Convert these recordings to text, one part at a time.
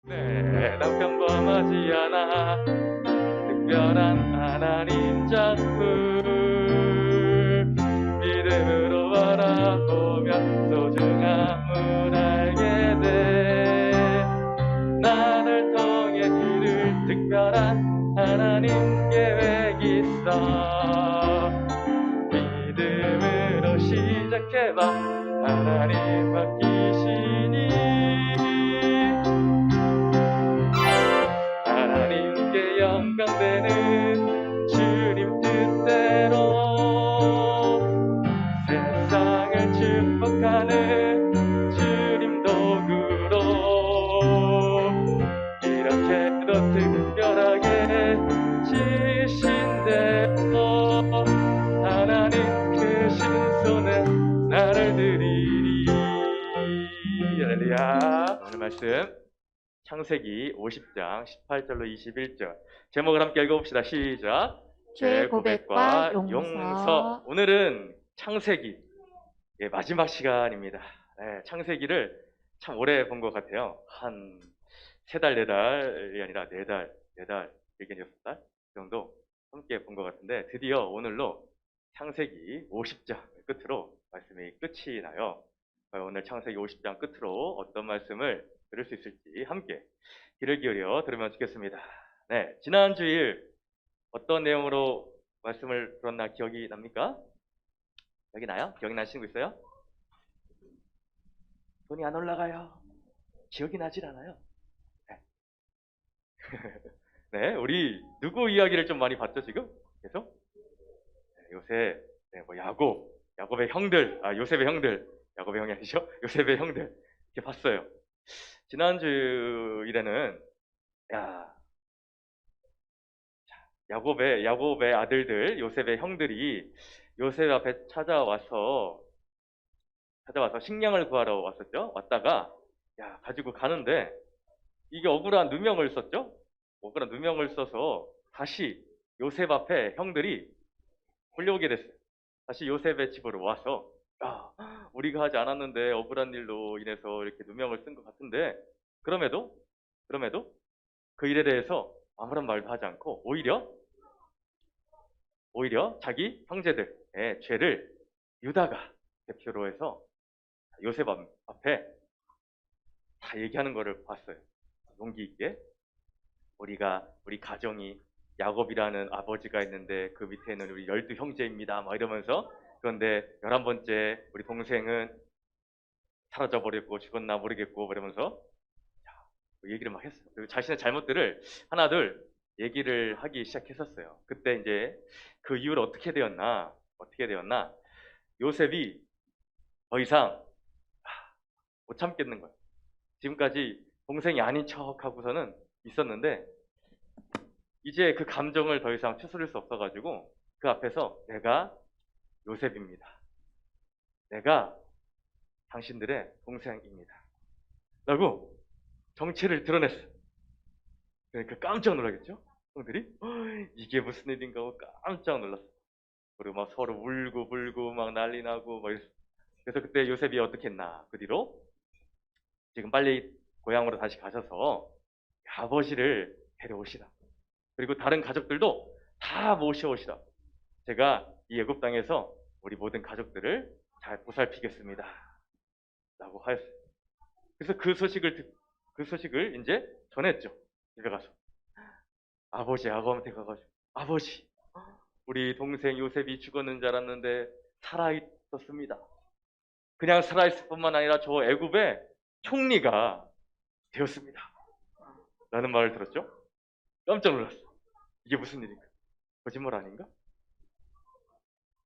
네, 난 평범하지 않아. 특별한 하나님 작품 믿음으로 바라보며 소중함을 알게 돼. 나를 통해 이룰 특별한 하나님 계획 있어. 믿음으로 시작해봐. 하나님 맡기시니 하나님께 영광되는 주님 뜻대로 세상을 축복하는 주님 도구로 이렇게도 특별하게 지신 대로 하나님 크신 손에 나를 드리리. 할렐루야. 오늘 말씀 창세기 50장 18절로 21절 제목을 함께 읽어봅시다. 시작. 죄 고백과 용서. 오늘은 창세기 마지막 시간입니다. 네, 창세기를 참 오래 본 것 같아요. 한 3달, 4달이 아니라 4달, 4달, 6달 정도 함께 본 것 같은데 드디어 오늘로 창세기 50장 끝으로 말씀이 끝이 나요. 오늘 창세기 50장 끝으로 어떤 말씀을 들을 수 있을지 함께 귀를 기울여 들으면 좋겠습니다. 네, 지난 주일 어떤 내용으로 말씀을 들었나 기억이 납니까? 기억이 나요? 기억이 나시는 거 있어요? 손이 안 올라가요. 기억이 나질 않아요. 네, 네, 우리 누구 이야기를 좀 많이 봤죠 지금? 계속? 네, 요새 야곱의 형들, 요셉의 형들, 야곱의 형이 아니죠? 요셉의 형들 이렇게 봤어요. 지난주일에는 야곱의 아들들, 요셉의 형들이 요셉 앞에 찾아와서 식량을 구하러 왔었죠. 왔다가 가지고 가는데 이게 억울한 누명을 썼죠. 억울한 누명을 써서 다시 요셉 앞에 형들이 몰려오게 됐어요. 다시 요셉의 집으로 와서 우리가 하지 않았는데 억울한 일로 인해서 이렇게 누명을 쓴 것 같은데 그럼에도 그 일에 대해서 아무런 말도 하지 않고 오히려 자기 형제들의 죄를 유다가 대표로 해서 요셉 앞에 다 얘기하는 거를 봤어요. 용기 있게. 우리 가정이 야곱이라는 아버지가 있는데 그 밑에는 우리 12형제입니다. 막 이러면서 그런데 11번째 우리 동생은 사라져 버렸고 죽었나 모르겠고 그러면서 그 얘기를 막 했어요. 그리고 자신의 잘못들을 하나둘 얘기를 하기 시작했었어요. 그때 이제 그 이후로 어떻게 되었나? 요셉이 더 이상 못 참겠는 거예요. 지금까지 동생이 아닌 척하고서는 있었는데 이제 그 감정을 더 이상 추스릴 수 없어가지고 그 앞에서 내가 요셉입니다. 내가 당신들의 동생입니다. 라고 정체를 드러냈어요. 그러니까 깜짝 놀라겠죠? 형들이 이게 무슨 일인가 하고 깜짝 놀랐어요. 그리고 막 서로 울고 불고 막 난리 나고 막 이랬어요. 그래서 그때 요셉이 어떻게 했나? 그 뒤로 지금 빨리 고향으로 다시 가셔서 아버지를 데려오시라. 그리고 다른 가족들도 다 모셔오시라. 제가 이 애굽 땅에서 우리 모든 가족들을 잘 보살피겠습니다. 라고 하였어요. 그래서 그 소식을 이제 전했죠. 집에 가서. 아버지한테 가가지고, 아버지, 우리 동생 요셉이 죽었는 줄 알았는데 살아있었습니다. 그냥 살아있을 뿐만 아니라 저 애굽의 총리가 되었습니다. 라는 말을 들었죠. 깜짝 놀랐어. 이게 무슨 일인가? 거짓말 아닌가?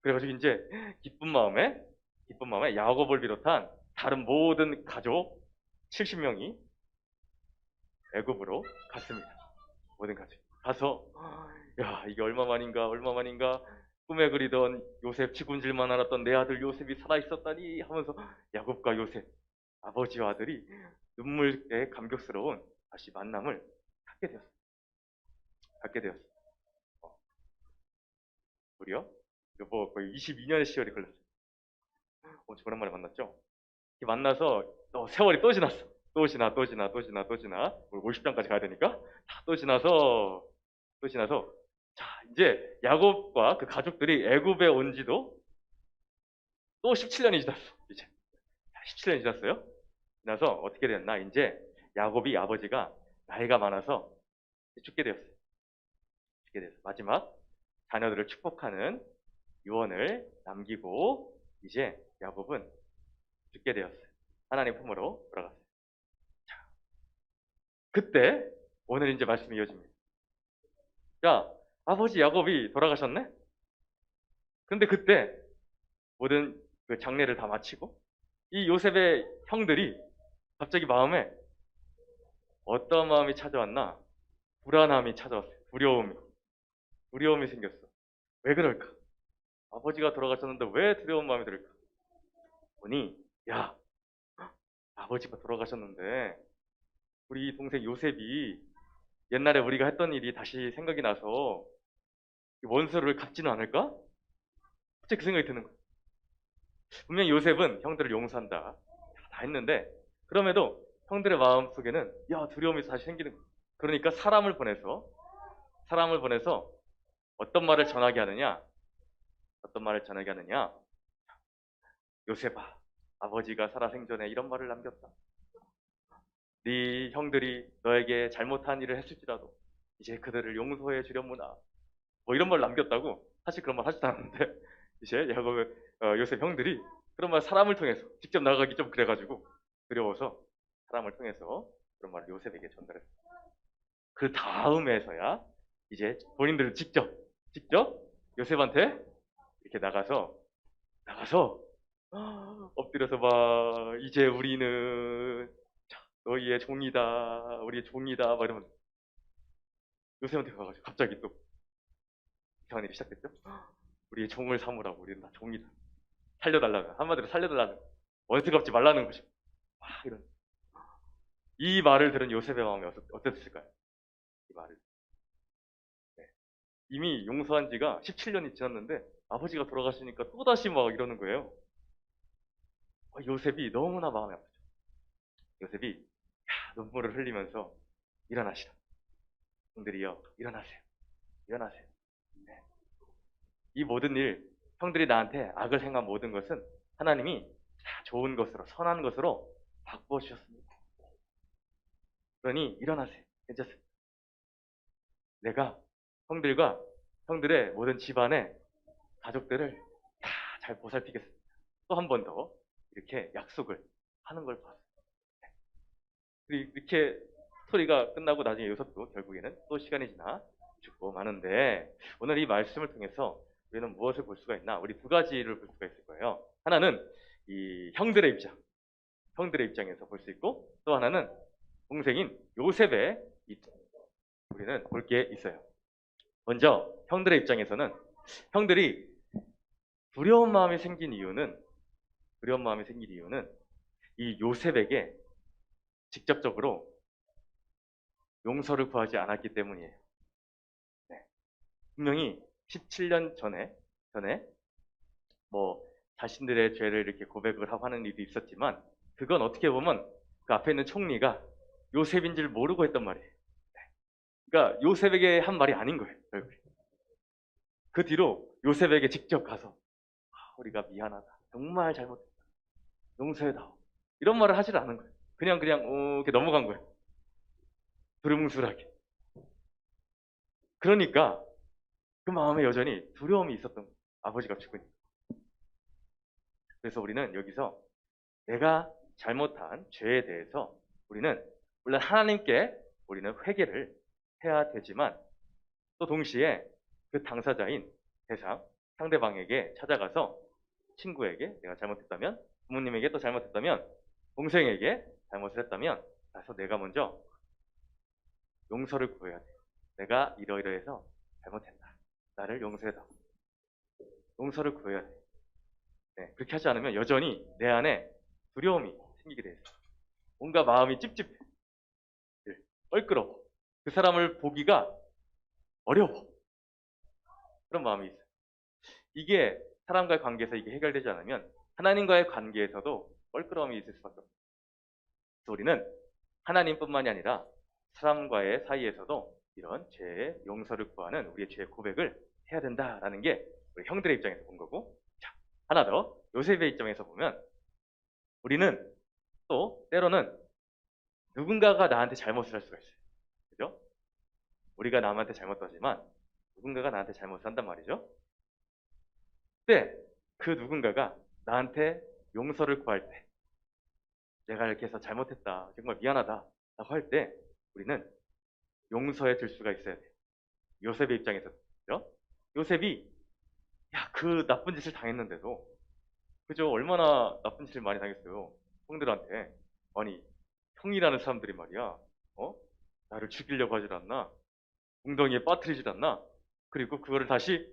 그래가지고 이제 기쁜 마음에 야곱을 비롯한 다른 모든 가족 70명이 애굽으로 갔습니다. 모든 가족 가서 이게 얼마만인가 꿈에 그리던 요셉 죽은줄만 알았던 내 아들 요셉이 살아있었다니 하면서 야곱과 요셉 아버지와 아들이 눈물에 감격스러운 다시 만남을 갖게 되었어요. 우리요? 여보 거의 22년의 시절이 걸렸어요. 엄청 오랜만에 만났죠? 만나서 세월이 또 지났어. 또 지나, 또 지나, 또 지나, 또 지나. 우리 50장까지 가야 되니까. 자, 또 지나서, 또 지나서. 자, 이제 야곱과 그 가족들이 애굽에 온 지도 또 17년이 지났어. 이제 17년이 지났어요. 지나서 어떻게 됐나? 이제 야곱이 아버지가 나이가 많아서 죽게 되었어요. 죽게 되었어요. 마지막 자녀들을 축복하는 유언을 남기고 이제 야곱은 죽게 되었어요. 하나님 품으로 돌아갔어요. 자, 그때 오늘 이제 말씀이 이어집니다. 야, 아버지 야곱이 돌아가셨네? 근데 그때 모든 그 장례를 다 마치고 이 요셉의 형들이 갑자기 마음에 어떤 마음이 찾아왔나? 불안함이 찾아왔어요. 두려움이 생겼어. 왜 그럴까? 아버지가 돌아가셨는데 왜 두려운 마음이 들을까? 보니, 야, 아버지가 돌아가셨는데 우리 동생 요셉이 옛날에 우리가 했던 일이 다시 생각이 나서 원수를 갚지는 않을까? 갑자기 그 생각이 드는 거야. 분명히 요셉은 형들을 용서한다. 다 했는데 그럼에도 형들의 마음 속에는 두려움이 다시 생기는 거야. 그러니까 사람을 보내서 어떤 말을 전하게 하느냐? 어떤 말을 전하게 하느냐? 요셉아, 아버지가 살아생전에 이런 말을 남겼다. 네 형들이 너에게 잘못한 일을 했을지라도 이제 그들을 용서해 주려무나. 뭐 이런 말 남겼다고. 사실 그런 말 하지도 않았는데 이제 요셉 형들이 그런 말 사람을 통해서 직접 나가기 좀 그래가지고 두려워서 사람을 통해서 그런 말을 요셉에게 전달했어. 그 다음에서야 이제 본인들은 직접 요셉한테 이렇게 나가서 엎드려서 막 이제 우리는 너희의 종이다, 우리의 종이다, 막 이러면 요셉한테 가가지고 갑자기 또 이상한 일이 시작됐죠. 우리의 종을 삼으라고, 우리는 다 종이다. 살려달라는, 한마디로 살려달라는, 원수 갚지 말라는 거죠. 이런. 이 말을 들은 요셉의 마음이 어땠을까요? 이 말을. 네. 이미 용서한 지가 17년이 지났는데 아버지가 돌아가시니까 또다시 막 이러는 거예요. 요셉이 너무나 마음이 아프죠. 요셉이 눈물을 흘리면서 일어나시라. 형들이여, 일어나세요. 일어나세요. 네. 이 모든 일, 형들이 나한테 악을 행한 모든 것은 하나님이 다 좋은 것으로, 선한 것으로 바꾸어 주셨습니다. 그러니 일어나세요. 괜찮습니다. 내가 형들의 모든 집안의 가족들을 다 잘 보살피겠습니다. 또 한 번 더 이렇게 약속을 하는 걸 봤어요. 이렇게 스토리가 끝나고 나중에 요셉도 결국에는 또 시간이 지나 죽고 마는데 오늘 이 말씀을 통해서 우리는 무엇을 볼 수가 있나? 우리 두 가지를 볼 수가 있을 거예요. 하나는 이 형들의 입장에서 볼 수 있고 또 하나는 동생인 요셉의 입장. 우리는 볼 게 있어요. 먼저 형들의 입장에서는 형들이 두려운 마음이 생긴 이유는 이 요셉에게 직접적으로 용서를 구하지 않았기 때문이에요. 네. 분명히 17년 전에 뭐 자신들의 죄를 이렇게 고백을 하고 하는 일이 있었지만 그건 어떻게 보면 그 앞에 있는 총리가 요셉인 줄 모르고 했던 말이에요. 네. 그러니까 요셉에게 한 말이 아닌 거예요. 결국에. 그 뒤로 요셉에게 직접 가서 우리가 미안하다. 정말 잘못했다. 용서해다오. 이런 말을 하질 않은 거예요. 그냥 이렇게 넘어간 거예요. 두루뭉술하게. 그러니까 그 마음에 여전히 두려움이 있었던 거예요. 아버지가 죽으니까. 그래서 우리는 여기서 내가 잘못한 죄에 대해서 우리는 물론 하나님께 우리는 회개를 해야 되지만 또 동시에 그 당사자인 상대방에게 찾아가서 친구에게 내가 잘못했다면 부모님에게 또 잘못했다면 동생에게 잘못을 했다면 가서 내가 먼저 용서를 구해야 돼. 내가 이러이러해서 잘못했다. 나를 용서해다. 용서를 구해야 돼. 네, 그렇게 하지 않으면 여전히 내 안에 두려움이 생기게 돼 있어요. 뭔가 마음이 찝찝해. 껄끄러워. 그 사람을 보기가 어려워. 그런 마음이 있어요. 이게 사람과의 관계에서 이게 해결되지 않으면 하나님과의 관계에서도 껄끄러움이 있을 수밖에 없어요. 그래서 우리는 하나님뿐만이 아니라 사람과의 사이에서도 이런 죄의 용서를 구하는 우리의 죄의 고백을 해야 된다라는 게 우리 형들의 입장에서 본 거고, 자, 하나 더 요셉의 입장에서 보면 우리는 또 때로는 누군가가 나한테 잘못을 할 수가 있어요. 그죠? 우리가 남한테 잘못하지만 누군가가 나한테 잘못을 한단 말이죠. 근데 그 누군가가 나한테 용서를 구할 때, 내가 이렇게 해서 잘못했다, 정말 미안하다 라고 할 때 우리는 용서해 줄 수가 있어야 돼요. 요셉의 입장에서. 그죠? 요셉이 그 나쁜 짓을 당했는데도, 그죠? 얼마나 나쁜 짓을 많이 당했어요. 형들한테. 아니, 형이라는 사람들이 말이야, 나를 죽이려고 하질 않나? 웅덩이에 빠뜨리질 않나? 그리고 그거를 다시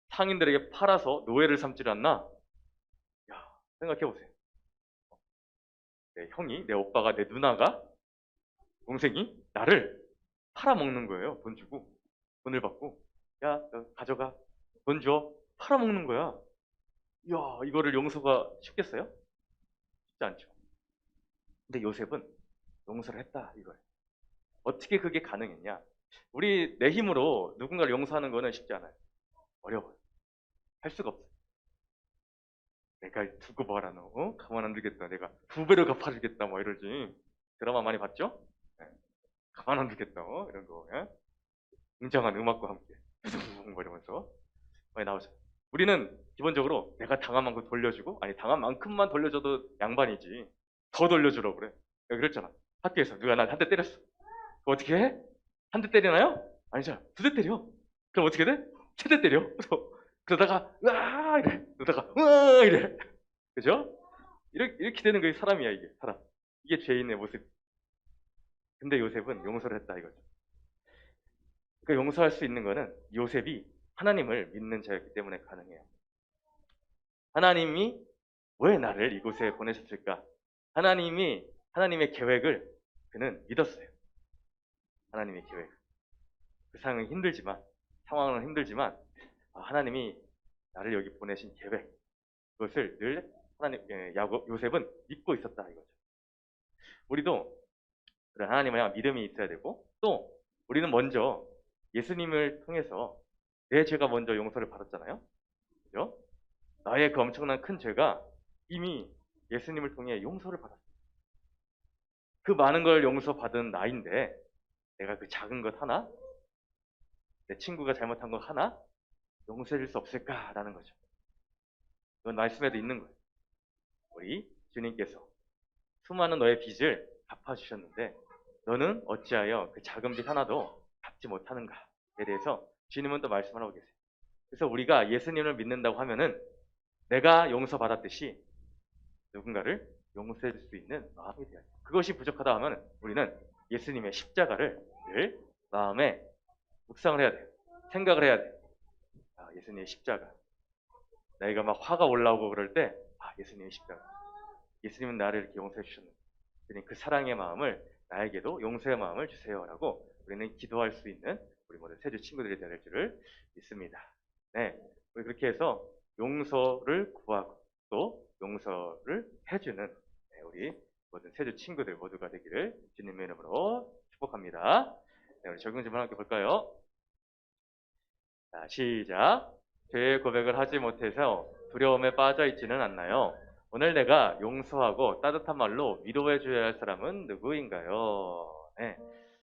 상인들에게 팔아서 노예를 삼질 않나? 생각해보세요. 내 형이, 내 오빠가, 내 누나가, 동생이 나를 팔아먹는 거예요. 돈 주고. 돈을 받고. 야, 너 가져가. 돈 줘. 팔아먹는 거야. 이거를 용서가 쉽겠어요? 쉽지 않죠. 근데 요셉은 용서를 했다, 이거예요. 어떻게 그게 가능했냐? 우리 내 힘으로 누군가를 용서하는 거는 쉽지 않아요. 어려워요. 할 수가 없어요. 내가 두고 봐라, 너. 가만 안 두겠다. 내가 2배로 갚아주겠다, 뭐 이러지. 드라마 많이 봤죠? 네. 가만 안 두겠다, 이런 거. 예? 웅장한 음악과 함께. 뭐 이러면서 많이 나오죠. 우리는 기본적으로 내가 당한 만큼 돌려주고, 아니, 당한 만큼만 돌려줘도 양반이지. 더 돌려주라고 그래. 내가 그랬잖아. 학교에서 누가 나한테 한 대 때렸어. 그거 어떻게 해? 한 대 때리나요? 아니잖아. 2대 때려. 그럼 어떻게 돼? 3대 때려. 그러다가, 으아! 이래. 그러다가, 으아! 이래. 그죠? 이렇게 되는 게 사람이야, 이게. 사람. 이게 죄인의 모습. 근데 요셉은 용서를 했다, 이거죠. 그 용서할 수 있는 거는 요셉이 하나님을 믿는 자였기 때문에 가능해요. 하나님이 왜 나를 이곳에 보내셨을까? 하나님의 계획을 그는 믿었어요. 하나님의 계획. 그 상황은 힘들지만, 하나님이 나를 여기 보내신 계획, 그것을 늘 요셉은 믿고 있었다, 이거죠. 우리도 그런 하나님에 대한 믿음이 있어야 되고, 또 우리는 먼저 예수님을 통해서 내 죄가 먼저 용서를 받았잖아요. 그죠? 나의 그 엄청난 큰 죄가 이미 예수님을 통해 용서를 받았어요. 그 많은 걸 용서받은 나인데 내가 그 작은 것 하나, 내 친구가 잘못한 것 하나 용서해 줄 수 없을까라는 거죠. 이건 말씀에도 있는 거예요. 우리 주님께서 수많은 너의 빚을 갚아주셨는데 너는 어찌하여 그 작은 빚 하나도 갚지 못하는가에 대해서 주님은 또 말씀을 하고 계세요. 그래서 우리가 예수님을 믿는다고 하면은 내가 용서받았듯이 누군가를 용서해 줄 수 있는 마음이 돼야 돼요. 그것이 부족하다 하면 우리는 예수님의 십자가를 늘 마음에 묵상을 해야 돼요. 생각을 해야 돼요. 예수님의 십자가. 내가 막 화가 올라오고 그럴 때 예수님의 십자가. 예수님은 나를 이렇게 용서해 주셨는데 그 사랑의 마음을 나에게도 용서의 마음을 주세요라고 우리는 기도할 수 있는 우리 모든 세주 친구들이 될 줄을 믿습니다. 네, 우리 그렇게 해서 용서를 구하고 또 용서를 해주는 우리 모든 세주 친구들 모두가 되기를 주님의 이름으로 축복합니다. 네, 우리 적용 질문 함께 볼까요? 자, 시작. 죄의 고백을 하지 못해서 두려움에 빠져 있지는 않나요? 오늘 내가 용서하고 따뜻한 말로 위로해 줘야 할 사람은 누구인가요? 네.